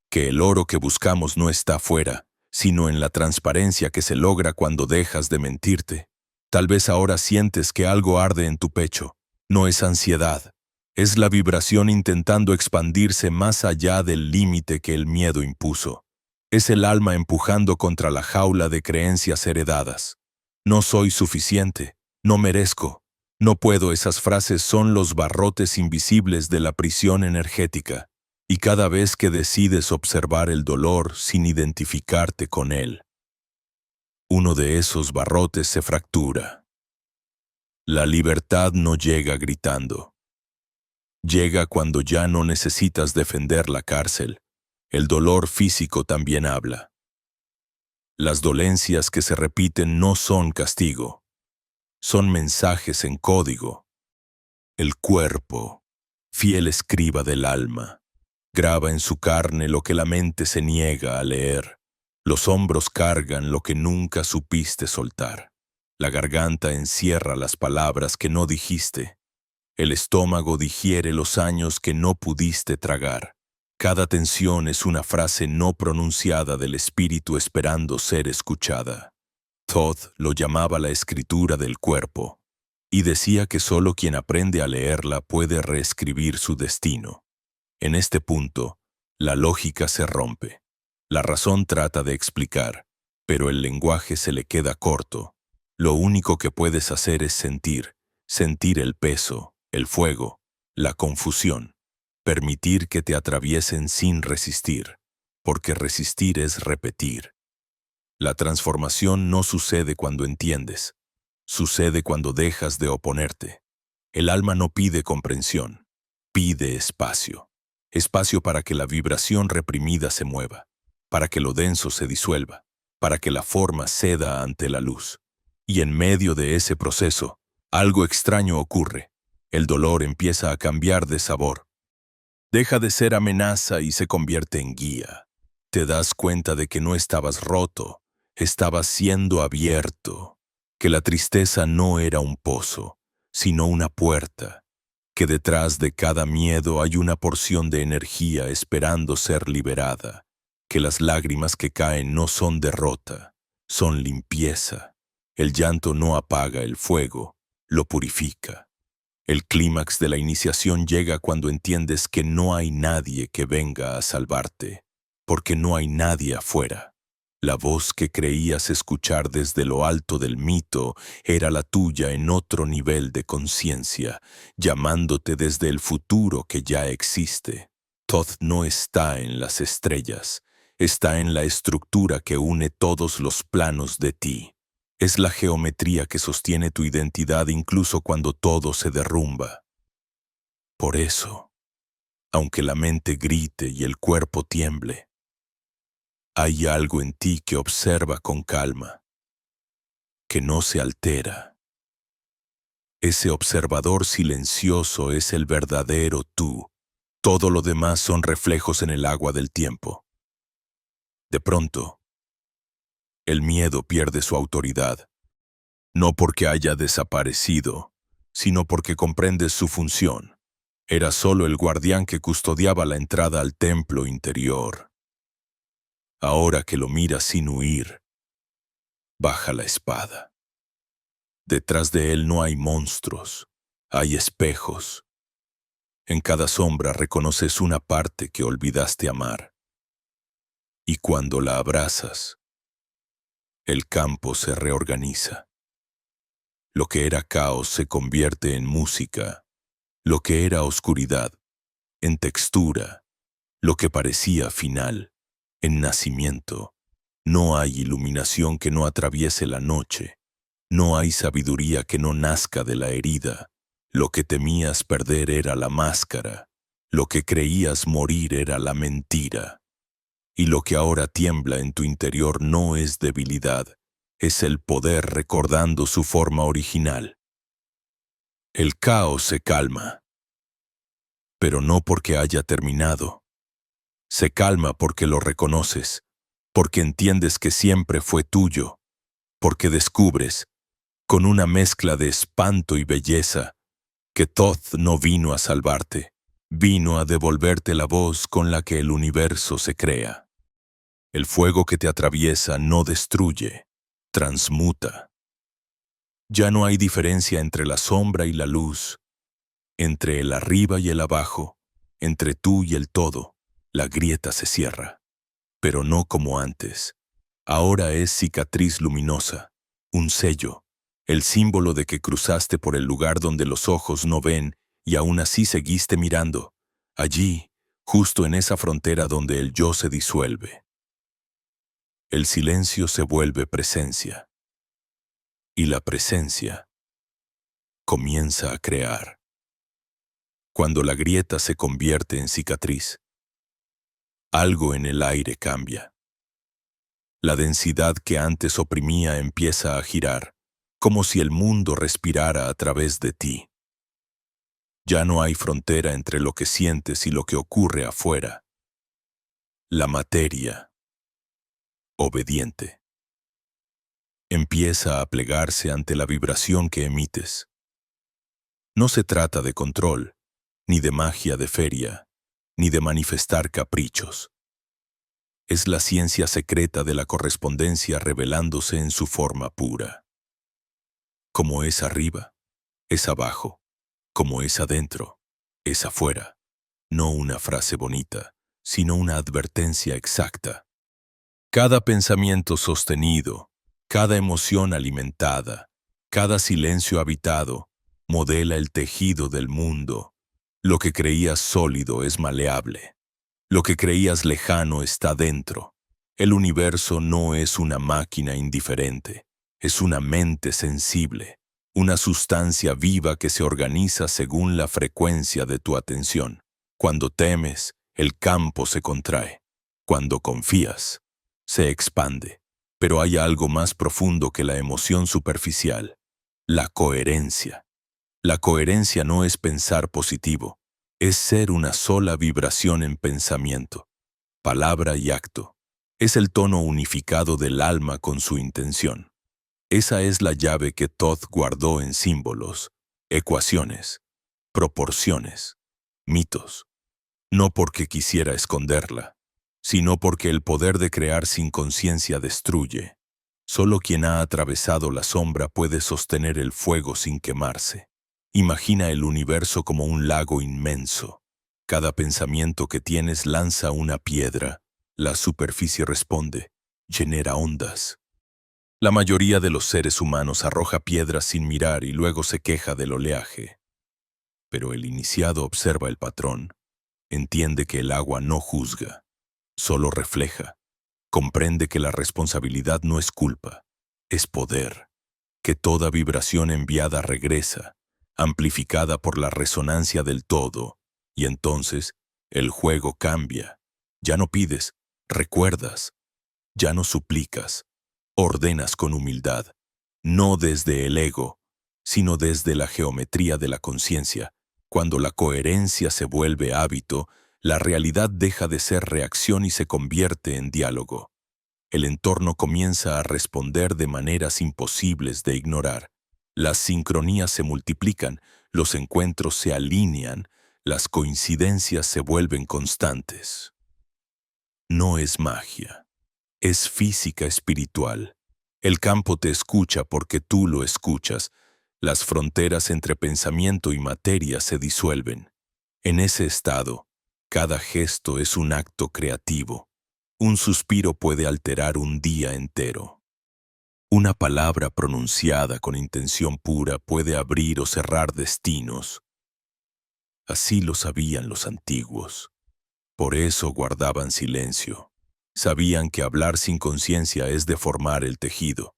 que el oro que buscamos no está afuera, sino en la transparencia que se logra cuando dejas de mentirte. Tal vez ahora sientes que algo arde en tu pecho. No es ansiedad, es la vibración intentando expandirse más allá del límite que el miedo impuso. Es el alma empujando contra la jaula de creencias heredadas. No soy suficiente. No merezco, no puedo. Esas frases son los barrotes invisibles de la prisión energética, y cada vez que decides observar el dolor sin identificarte con él, uno de esos barrotes se fractura. La libertad no llega gritando. Llega cuando ya no necesitas defender la cárcel. El dolor físico también habla. Las dolencias que se repiten no son castigo. Son mensajes en código. El cuerpo, fiel escriba del alma, graba en su carne lo que la mente se niega a leer. Los hombros cargan lo que nunca supiste soltar. La garganta encierra las palabras que no dijiste. El estómago digiere los años que no pudiste tragar. Cada tensión es una frase no pronunciada del espíritu esperando ser escuchada. Todd lo llamaba la escritura del cuerpo, y decía que solo quien aprende a leerla puede reescribir su destino. En este punto, la lógica se rompe. La razón trata de explicar, pero el lenguaje se le queda corto. Lo único que puedes hacer es sentir el peso, el fuego, la confusión, permitir que te atraviesen sin resistir, porque resistir es repetir. La transformación no sucede cuando entiendes, sucede cuando dejas de oponerte. El alma no pide comprensión, pide espacio. Espacio para que la vibración reprimida se mueva, para que lo denso se disuelva, para que la forma ceda ante la luz. Y en medio de ese proceso, algo extraño ocurre. El dolor empieza a cambiar de sabor. Deja de ser amenaza y se convierte en guía. Te das cuenta de que no estabas roto, estabas siendo abierto, que la tristeza no era un pozo, sino una puerta, que detrás de cada miedo hay una porción de energía esperando ser liberada, que las lágrimas que caen no son derrota, son limpieza. El llanto no apaga el fuego, lo purifica. El clímax de la iniciación llega cuando entiendes que no hay nadie que venga a salvarte, porque no hay nadie afuera. La voz que creías escuchar desde lo alto del mito era la tuya en otro nivel de conciencia, llamándote desde el futuro que ya existe. Todd no está en las estrellas, está en la estructura que une todos los planos de ti. Es la geometría que sostiene tu identidad incluso cuando todo se derrumba. Por eso, aunque la mente grite y el cuerpo tiemble, hay algo en ti que observa con calma, que no se altera. Ese observador silencioso es el verdadero tú. Todo lo demás son reflejos en el agua del tiempo. De pronto, el miedo pierde su autoridad, no porque haya desaparecido, sino porque comprendes su función. Era solo el guardián que custodiaba la entrada al templo interior. Ahora que lo miras sin huir, baja la espada. Detrás de él no hay monstruos, hay espejos. En cada sombra reconoces una parte que olvidaste amar. Y cuando la abrazas, el campo se reorganiza. Lo que era caos se convierte en música, lo que era oscuridad, en textura, lo que parecía final, en nacimiento. No hay iluminación que no atraviese la noche, no hay sabiduría que no nazca de la herida. Lo que temías perder era la máscara, lo que creías morir era la mentira. Y lo que ahora tiembla en tu interior no es debilidad, es el poder recordando su forma original. El caos se calma, pero no porque haya terminado. Se calma porque lo reconoces, porque entiendes que siempre fue tuyo, porque descubres, con una mezcla de espanto y belleza, que Thoth no vino a salvarte, vino a devolverte la voz con la que el universo se crea. El fuego que te atraviesa no destruye, transmuta. Ya no hay diferencia entre la sombra y la luz, entre el arriba y el abajo, entre tú y el todo. La grieta se cierra, pero no como antes. Ahora es cicatriz luminosa, un sello, el símbolo de que cruzaste por el lugar donde los ojos no ven y aún así seguiste mirando, allí, justo en esa frontera donde el yo se disuelve. El silencio se vuelve presencia, y la presencia comienza a crear. Cuando la grieta se convierte en cicatriz, algo en el aire cambia. La densidad que antes oprimía empieza a girar, como si el mundo respirara a través de ti. Ya no hay frontera entre lo que sientes y lo que ocurre afuera. La materia, obediente, empieza a plegarse ante la vibración que emites. No se trata de control, ni de magia de feria, ni de manifestar caprichos. Es la ciencia secreta de la correspondencia revelándose en su forma pura. Como es arriba, es abajo. Como es adentro, es afuera. No una frase bonita, sino una advertencia exacta. Cada pensamiento sostenido, cada emoción alimentada, cada silencio habitado, modela el tejido del mundo. Lo que creías sólido es maleable. Lo que creías lejano está dentro. El universo no es una máquina indiferente, es una mente sensible, una sustancia viva que se organiza según la frecuencia de tu atención. Cuando temes, el campo se contrae. Cuando confías, se expande. Pero hay algo más profundo que la emoción superficial: la coherencia. La coherencia no es pensar positivo, es ser una sola vibración en pensamiento, palabra y acto. Es el tono unificado del alma con su intención. Esa es la llave que Thoth guardó en símbolos, ecuaciones, proporciones, mitos. No porque quisiera esconderla, sino porque el poder de crear sin conciencia destruye. Solo quien ha atravesado la sombra puede sostener el fuego sin quemarse. Imagina el universo como un lago inmenso. Cada pensamiento que tienes lanza una piedra. La superficie responde, genera ondas. La mayoría de los seres humanos arroja piedras sin mirar y luego se queja del oleaje. Pero el iniciado observa el patrón, entiende que el agua no juzga, solo refleja, comprende que la responsabilidad no es culpa, es poder, que toda vibración enviada regresa, amplificada por la resonancia del todo, y entonces el juego cambia. Ya no pides, recuerdas, ya no suplicas, ordenas con humildad, no desde el ego, sino desde la geometría de la conciencia. Cuando la coherencia se vuelve hábito, la realidad deja de ser reacción y se convierte en diálogo. El entorno comienza a responder de maneras imposibles de ignorar. Las sincronías se multiplican, los encuentros se alinean, las coincidencias se vuelven constantes. No es magia, es física espiritual. El campo te escucha porque tú lo escuchas. Las fronteras entre pensamiento y materia se disuelven. En ese estado, cada gesto es un acto creativo. Un suspiro puede alterar un día entero. Una palabra pronunciada con intención pura puede abrir o cerrar destinos. Así lo sabían los antiguos. Por eso guardaban silencio. Sabían que hablar sin conciencia es deformar el tejido.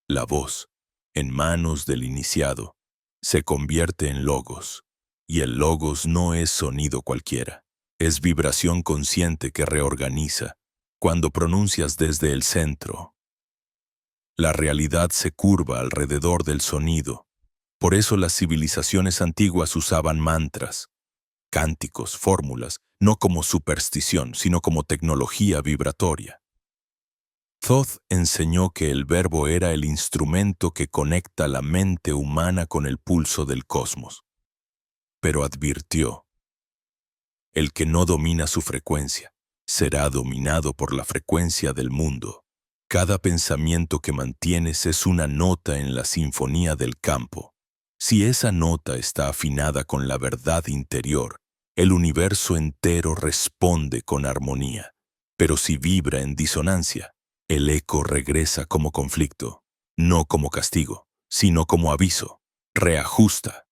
La voz, en manos del iniciado, se convierte en logos. Y el logos no es sonido cualquiera. Es vibración consciente que reorganiza. Cuando pronuncias desde el centro, la realidad se curva alrededor del sonido. Por eso las civilizaciones antiguas usaban mantras, cánticos, fórmulas, no como superstición, sino como tecnología vibratoria. Thoth enseñó que el verbo era el instrumento que conecta la mente humana con el pulso del cosmos. Pero advirtió, el que no domina su frecuencia será dominado por la frecuencia del mundo. Cada pensamiento que mantienes es una nota en la sinfonía del campo. Si esa nota está afinada con la verdad interior, el universo entero responde con armonía. Pero si vibra en disonancia, el eco regresa como conflicto, no como castigo, sino como aviso. Reajusta.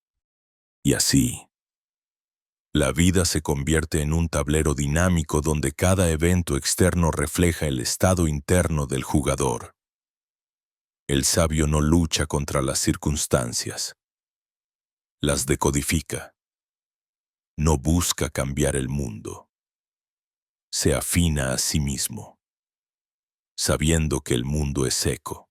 Y así, la vida se convierte en un tablero dinámico donde cada evento externo refleja el estado interno del jugador. El sabio no lucha contra las circunstancias, las decodifica. No busca cambiar el mundo. Se afina a sí mismo, sabiendo que el mundo es eco.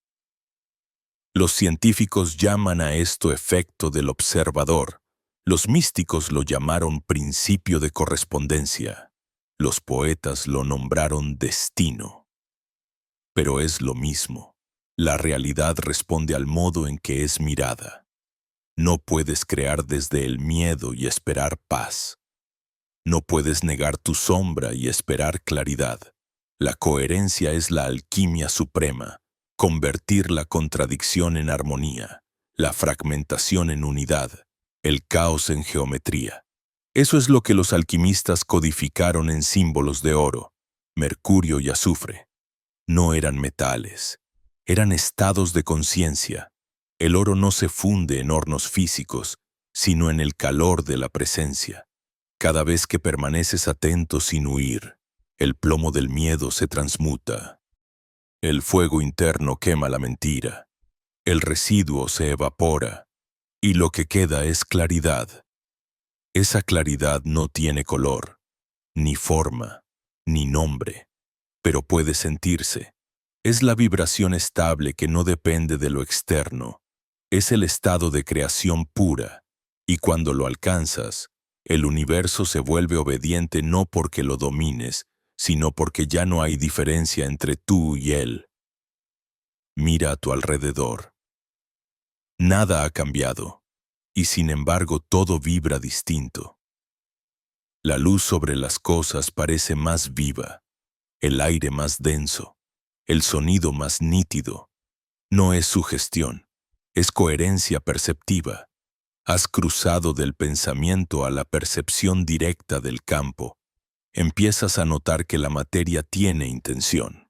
Los científicos llaman a esto efecto del observador. Los místicos lo llamaron principio de correspondencia. Los poetas lo nombraron destino. Pero es lo mismo. La realidad responde al modo en que es mirada. No puedes crear desde el miedo y esperar paz. No puedes negar tu sombra y esperar claridad. La coherencia es la alquimia suprema. Convertir la contradicción en armonía, la fragmentación en unidad, el caos en geometría. Eso es lo que los alquimistas codificaron en símbolos de oro, mercurio y azufre. No eran metales, eran estados de conciencia. El oro no se funde en hornos físicos, sino en el calor de la presencia. Cada vez que permaneces atento sin huir, el plomo del miedo se transmuta. El fuego interno quema la mentira, el residuo se evapora, y lo que queda es claridad. Esa claridad no tiene color, ni forma, ni nombre, pero puede sentirse. Es la vibración estable que no depende de lo externo. Es el estado de creación pura, y cuando lo alcanzas, el universo se vuelve obediente no porque lo domines, sino porque ya no hay diferencia entre tú y él. Mira a tu alrededor. Nada ha cambiado, y sin embargo todo vibra distinto. La luz sobre las cosas parece más viva, el aire más denso, el sonido más nítido. No es sugestión, es coherencia perceptiva. Has cruzado del pensamiento a la percepción directa del campo. Empiezas a notar que la materia tiene intención,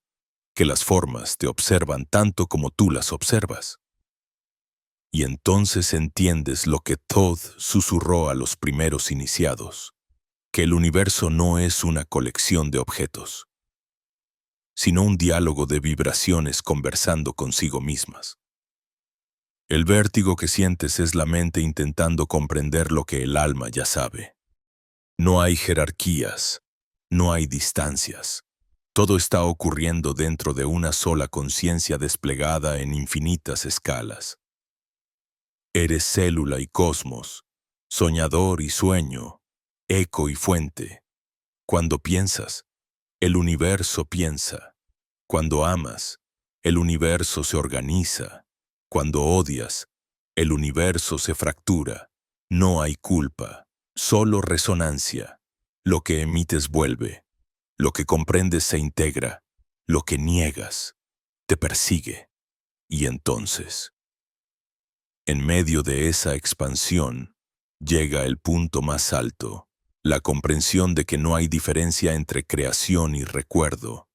que las formas te observan tanto como tú las observas. Y entonces entiendes lo que Thoth susurró a los primeros iniciados, que el universo no es una colección de objetos, sino un diálogo de vibraciones conversando consigo mismas. El vértigo que sientes es la mente intentando comprender lo que el alma ya sabe. No hay jerarquías, no hay distancias. Todo está ocurriendo dentro de una sola conciencia desplegada en infinitas escalas. Eres célula y cosmos, soñador y sueño, eco y fuente. Cuando piensas, el universo piensa. Cuando amas, el universo se organiza. Cuando odias, el universo se fractura. No hay culpa, solo resonancia. Lo que emites vuelve. Lo que comprendes se integra. Lo que niegas te persigue. Y entonces, en medio de esa expansión, llega el punto más alto, la comprensión de que no hay diferencia entre creación y recuerdo.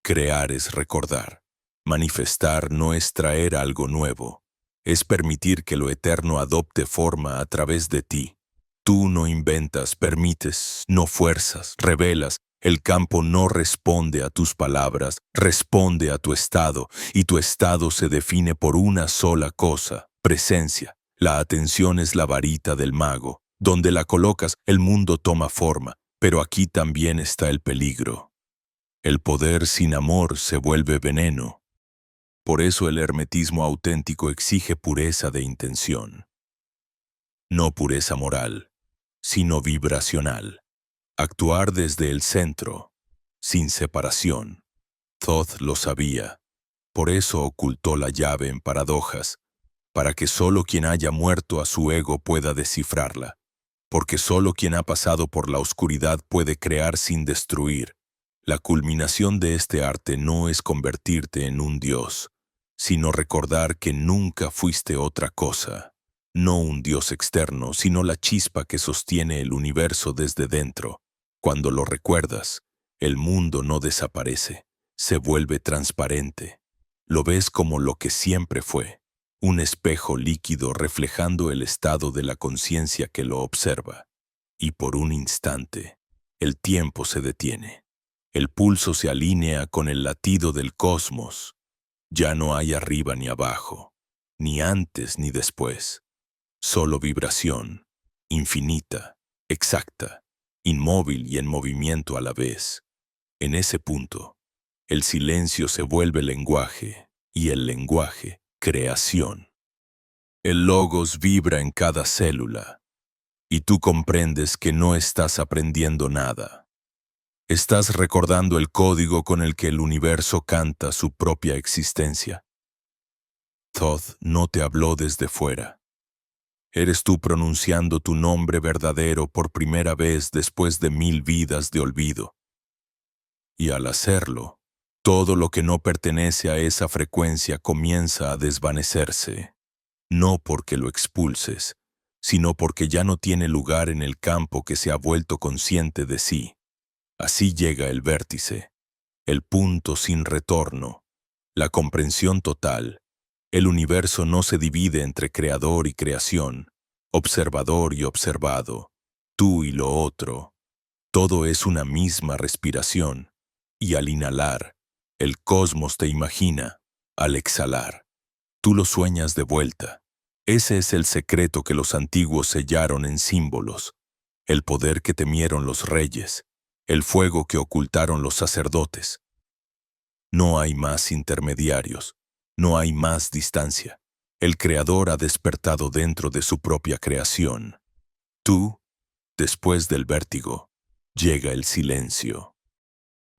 Crear es recordar. Manifestar no es traer algo nuevo. Es permitir que lo eterno adopte forma a través de ti. Tú no inventas, permites, no fuerzas, revelas. El campo no responde a tus palabras, responde a tu estado, y tu estado se define por una sola cosa: presencia. La atención es la varita del mago. Donde la colocas, el mundo toma forma, pero aquí también está el peligro. El poder sin amor se vuelve veneno. Por eso el hermetismo auténtico exige pureza de intención. No pureza moral, sino vibracional. Actuar desde el centro, sin separación. Thoth lo sabía. Por eso ocultó la llave en paradojas, para que solo quien haya muerto a su ego pueda descifrarla. Porque solo quien ha pasado por la oscuridad puede crear sin destruir. La culminación de este arte no es convertirte en un dios, sino recordar que nunca fuiste otra cosa. No un dios externo, sino la chispa que sostiene el universo desde dentro. Cuando lo recuerdas, el mundo no desaparece, se vuelve transparente. Lo ves como lo que siempre fue, un espejo líquido reflejando el estado de la conciencia que lo observa. Y por un instante, el tiempo se detiene. El pulso se alinea con el latido del cosmos. Ya no hay arriba ni abajo, ni antes ni después. Solo vibración, infinita, exacta, inmóvil y en movimiento a la vez. En ese punto, el silencio se vuelve lenguaje y el lenguaje, creación. El logos vibra en cada célula y tú comprendes que no estás aprendiendo nada. Estás recordando el código con el que el universo canta su propia existencia. Thoth no te habló desde fuera. Eres tú pronunciando tu nombre verdadero por primera vez después de 1000 vidas de olvido. Y al hacerlo, todo lo que no pertenece a esa frecuencia comienza a desvanecerse. No porque lo expulses, sino porque ya no tiene lugar en el campo que se ha vuelto consciente de sí. Así llega el vértice, el punto sin retorno, la comprensión total. El universo no se divide entre creador y creación, observador y observado, tú y lo otro. Todo es una misma respiración, y al inhalar, el cosmos te imagina. Al exhalar, tú lo sueñas de vuelta. Ese es el secreto que los antiguos sellaron en símbolos, el poder que temieron los reyes, el fuego que ocultaron los sacerdotes. No hay más intermediarios, no hay más distancia. El Creador ha despertado dentro de su propia creación. Tú, después del vértigo, llega el silencio.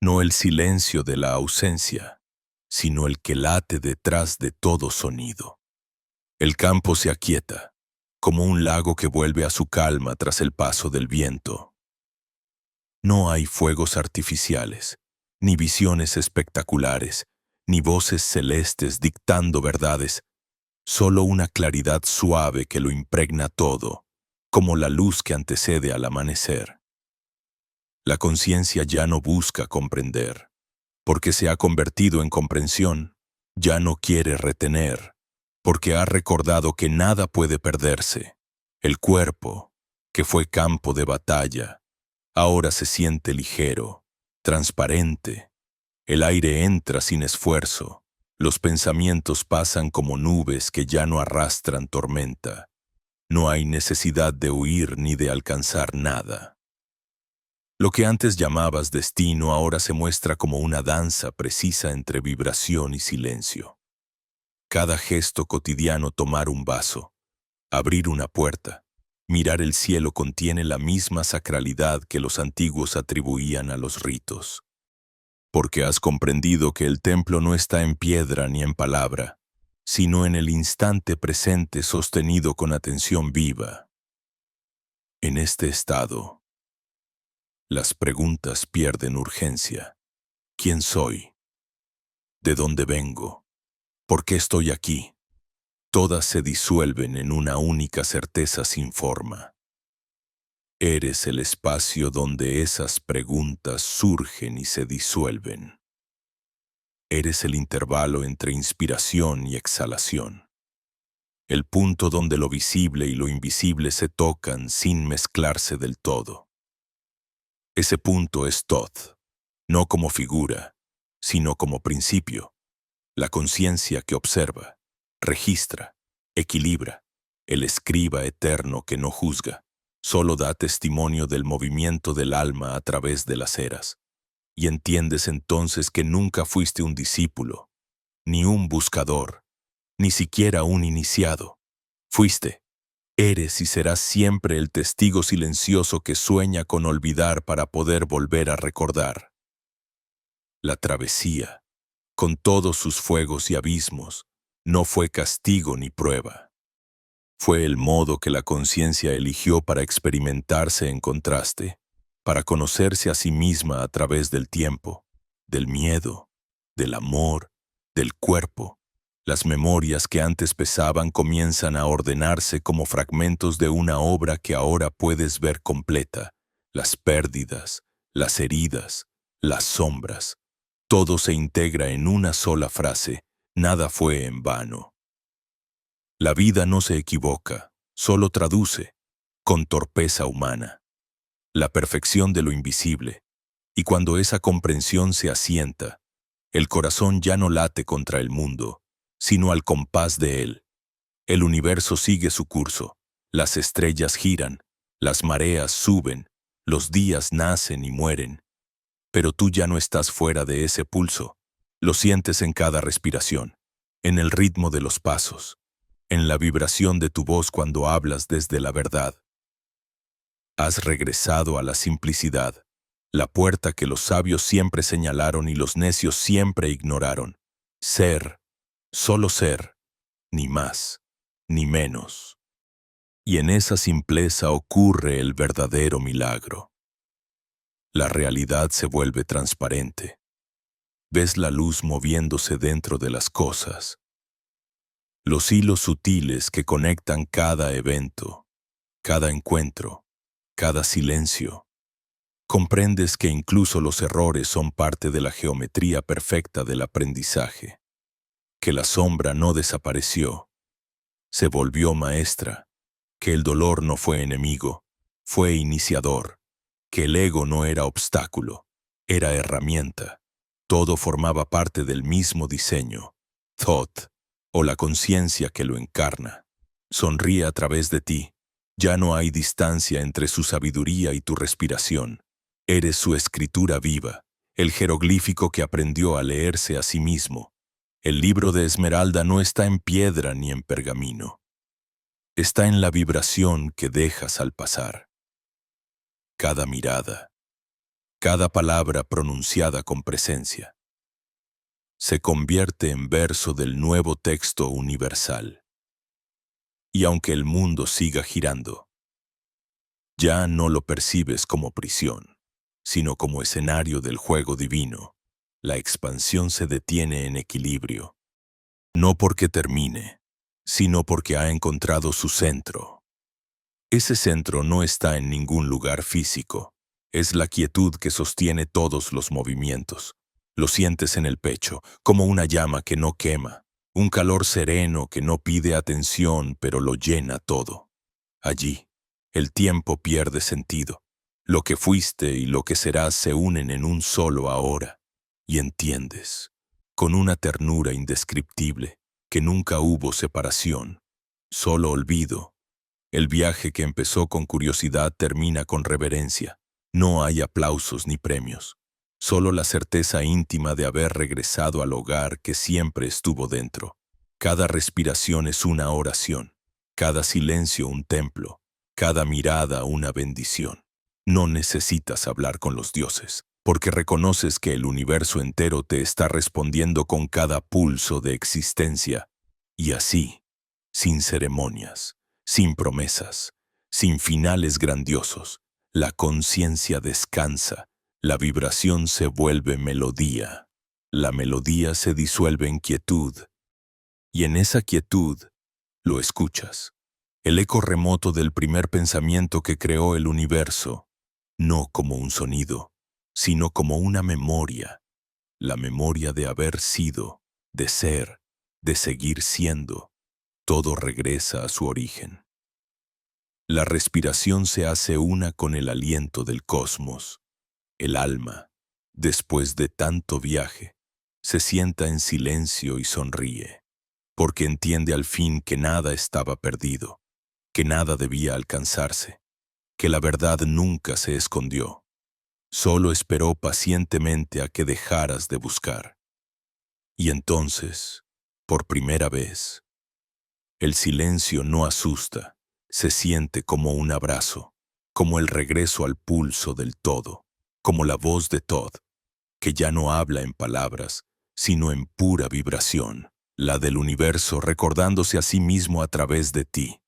No el silencio de la ausencia, sino el que late detrás de todo sonido. El campo se aquieta, como un lago que vuelve a su calma tras el paso del viento. No hay fuegos artificiales, ni visiones espectaculares, ni voces celestes dictando verdades, solo una claridad suave que lo impregna todo, como la luz que antecede al amanecer. La conciencia ya no busca comprender, porque se ha convertido en comprensión, ya no quiere retener, porque ha recordado que nada puede perderse. El cuerpo, que fue campo de batalla, ahora se siente ligero, transparente. El aire entra sin esfuerzo. Los pensamientos pasan como nubes que ya no arrastran tormenta. No hay necesidad de huir ni de alcanzar nada. Lo que antes llamabas destino ahora se muestra como una danza precisa entre vibración y silencio. Cada gesto cotidiano, tomar un vaso, abrir una puerta, mirar el cielo, contiene la misma sacralidad que los antiguos atribuían a los ritos. Porque has comprendido que el templo no está en piedra ni en palabra, sino en el instante presente sostenido con atención viva. En este estado, las preguntas pierden urgencia. ¿Quién soy? ¿De dónde vengo? ¿Por qué estoy aquí? Todas se disuelven en una única certeza sin forma. Eres el espacio donde esas preguntas surgen y se disuelven. Eres el intervalo entre inspiración y exhalación. El punto donde lo visible y lo invisible se tocan sin mezclarse del todo. Ese punto es Thoth, no como figura, sino como principio. La conciencia que observa, registra, equilibra, el escriba eterno que no juzga, solo da testimonio del movimiento del alma a través de las eras. Y entiendes entonces que nunca fuiste un discípulo, ni un buscador, ni siquiera un iniciado. Fuiste, eres y serás siempre el testigo silencioso que sueña con olvidar para poder volver a recordar. La travesía, con todos sus fuegos y abismos, no fue castigo ni prueba. Fue el modo que la conciencia eligió para experimentarse en contraste, para conocerse a sí misma a través del tiempo, del miedo, del amor, del cuerpo. Las memorias que antes pesaban comienzan a ordenarse como fragmentos de una obra que ahora puedes ver completa. Las pérdidas, las heridas, las sombras. Todo se integra en una sola frase: nada fue en vano. La vida no se equivoca, solo traduce, con torpeza humana, la perfección de lo invisible, y cuando esa comprensión se asienta, el corazón ya no late contra el mundo, sino al compás de él. El universo sigue su curso, las estrellas giran, las mareas suben, los días nacen y mueren. Pero tú ya no estás fuera de ese pulso, lo sientes en cada respiración, en el ritmo de los pasos, en la vibración de tu voz cuando hablas desde la verdad. Has regresado a la simplicidad, la puerta que los sabios siempre señalaron y los necios siempre ignoraron. Ser, solo ser, ni más, ni menos. Y en esa simpleza ocurre el verdadero milagro. La realidad se vuelve transparente. Ves la luz moviéndose dentro de las cosas. Los hilos sutiles que conectan cada evento, cada encuentro, cada silencio. Comprendes que incluso los errores son parte de la geometría perfecta del aprendizaje. Que la sombra no desapareció, se volvió maestra. Que el dolor no fue enemigo, fue iniciador. Que el ego no era obstáculo, era herramienta. Todo formaba parte del mismo diseño. Thoth, o la conciencia que lo encarna, sonríe a través de ti. Ya no hay distancia entre su sabiduría y tu respiración. Eres su escritura viva, el jeroglífico que aprendió a leerse a sí mismo. El libro de Esmeralda no está en piedra ni en pergamino. Está en la vibración que dejas al pasar. Cada mirada, cada palabra pronunciada con presencia, se convierte en verso del nuevo texto universal. Y aunque el mundo siga girando, ya no lo percibes como prisión, sino como escenario del juego divino. La expansión se detiene en equilibrio, no porque termine, sino porque ha encontrado su centro. Ese centro no está en ningún lugar físico, es la quietud que sostiene todos los movimientos. Lo sientes en el pecho, como una llama que no quema, un calor sereno que no pide atención pero lo llena todo. Allí, el tiempo pierde sentido. Lo que fuiste y lo que serás se unen en un solo ahora. Y entiendes, con una ternura indescriptible, que nunca hubo separación, solo olvido. El viaje que empezó con curiosidad termina con reverencia. No hay aplausos ni premios, solo la certeza íntima de haber regresado al hogar que siempre estuvo dentro. Cada respiración es una oración, cada silencio un templo, cada mirada una bendición. No necesitas hablar con los dioses, porque reconoces que el universo entero te está respondiendo con cada pulso de existencia. Y así, sin ceremonias, sin promesas, sin finales grandiosos, la conciencia descansa, la vibración se vuelve melodía, la melodía se disuelve en quietud, y en esa quietud lo escuchas, el eco remoto del primer pensamiento que creó el universo, no como un sonido, sino como una memoria, la memoria de haber sido, de ser, de seguir siendo. Todo regresa a su origen. La respiración se hace una con el aliento del cosmos. El alma, después de tanto viaje, se sienta en silencio y sonríe, porque entiende al fin que nada estaba perdido, que nada debía alcanzarse, que la verdad nunca se escondió. Solo esperó pacientemente a que dejaras de buscar. Y entonces, por primera vez, el silencio no asusta, se siente como un abrazo, como el regreso al pulso del todo, como la voz de Todd, que ya no habla en palabras, sino en pura vibración, la del universo recordándose a sí mismo a través de ti.